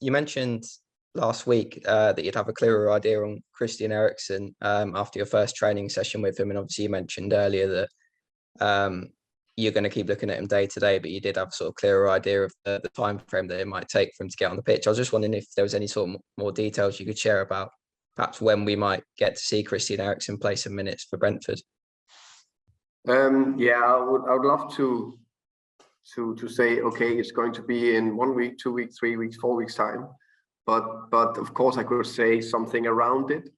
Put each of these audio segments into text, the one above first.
you mentioned last week that you'd have a clearer idea on Christian Eriksen after your first training session with him, and obviously you mentioned earlier that you're going to keep looking at him day to day, but you did have a sort of clearer idea of the time frame that it might take for him to get on the pitch. I was just wondering if there was any sort of more details you could share about perhaps when we might get to see Christian Eriksen play some minutes for Brentford. Yeah, I would love to say, okay, it's going to be in 1 week, 2 weeks, 3 weeks, 4 weeks time. But of course I could say something around it.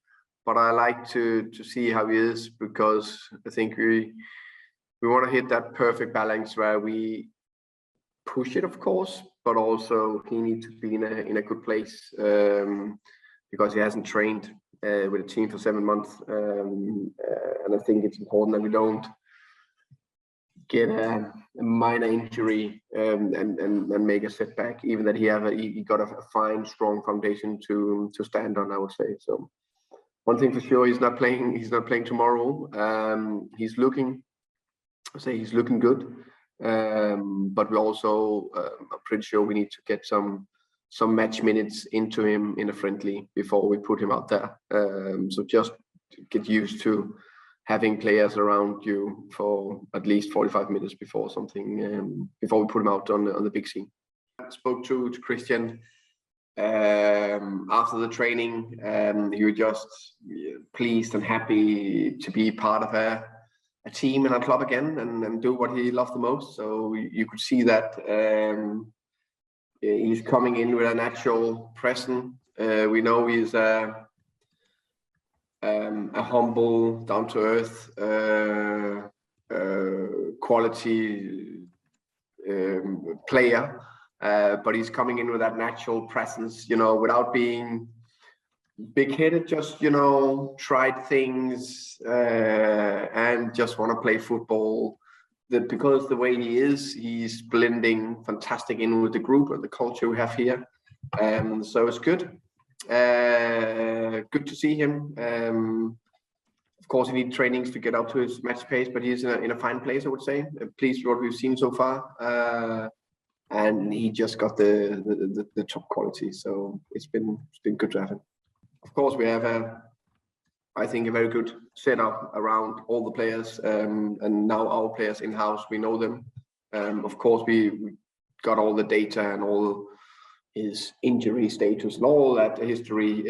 But I like to see how he is, because I think we want to hit that perfect balance where we push it, of course, but also he needs to be in a good place, because he hasn't trained with a team for 7 months, and I think it's important that we don't get a minor injury and make a setback, even that he got a fine, strong foundation to stand on, I would say. So one thing for sure, he's not playing tomorrow. He's looking good, but we also are pretty sure we need to get some match minutes into him in a friendly before we put him out there. So just get used to having players around you for at least 45 minutes before we put him out on the big scene. I spoke to Christian after the training. He was just pleased and happy to be part of a team and a club again, and do what he loved the most. So you could see that he's coming in with a natural presence. We know he's a humble, down-to-earth, quality player, but he's coming in with that natural presence, without being big-headed, just tried things and just want to play football. Because the way he's blending fantastic in with the group and the culture we have here, so it's good. Good to see him. Of course, he needs trainings to get up to his match pace, but he's in a fine place, I would say. Pleased with what we've seen so far, and he just got the top quality. So it's been good to have him. Of course, we have I think a very good setup around all the players, and now our players in house. We know them. Of course, we got all the data and all his injury status and all that history,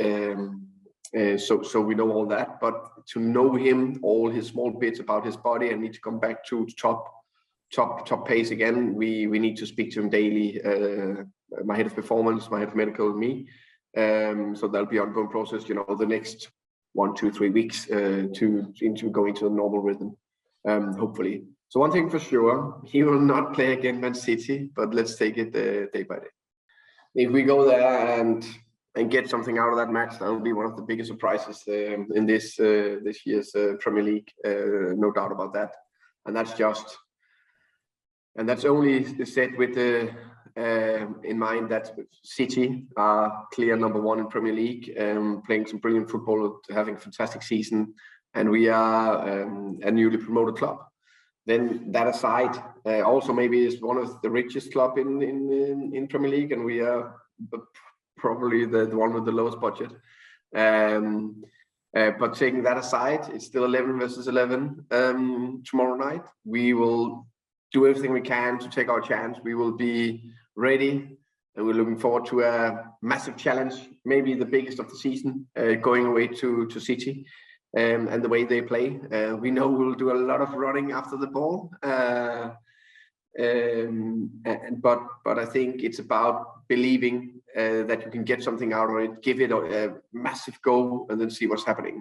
so we know all that. But to know him, all his small bits about his body, and need to come back to top pace again, we need to speak to him daily. My head of performance, my head of medical, and me. So that'll be an ongoing process, the next 1, 2, 3 weeks to go into a normal rhythm, hopefully. So one thing for sure, he will not play against Man City, but let's take it day by day. If we go there and get something out of that match, that will be one of the biggest surprises in this year's Premier League, no doubt about that. And that's only said with in mind that City are clear number 1 in Premier League, playing some brilliant football, having a fantastic season, and we are a newly promoted club. Then that aside, also maybe is one of the richest club in Premier League, and we are probably the one with the lowest budget. But taking that aside, it's still 11 versus 11 tomorrow night. We will do everything we can to take our chance. We will be ready, and we're looking forward to a massive challenge, maybe the biggest of the season, going away to City. And the way they play, we know we'll do a lot of running after the ball, but I think it's about believing that you can get something out of it, give it a massive go, and then see what's happening.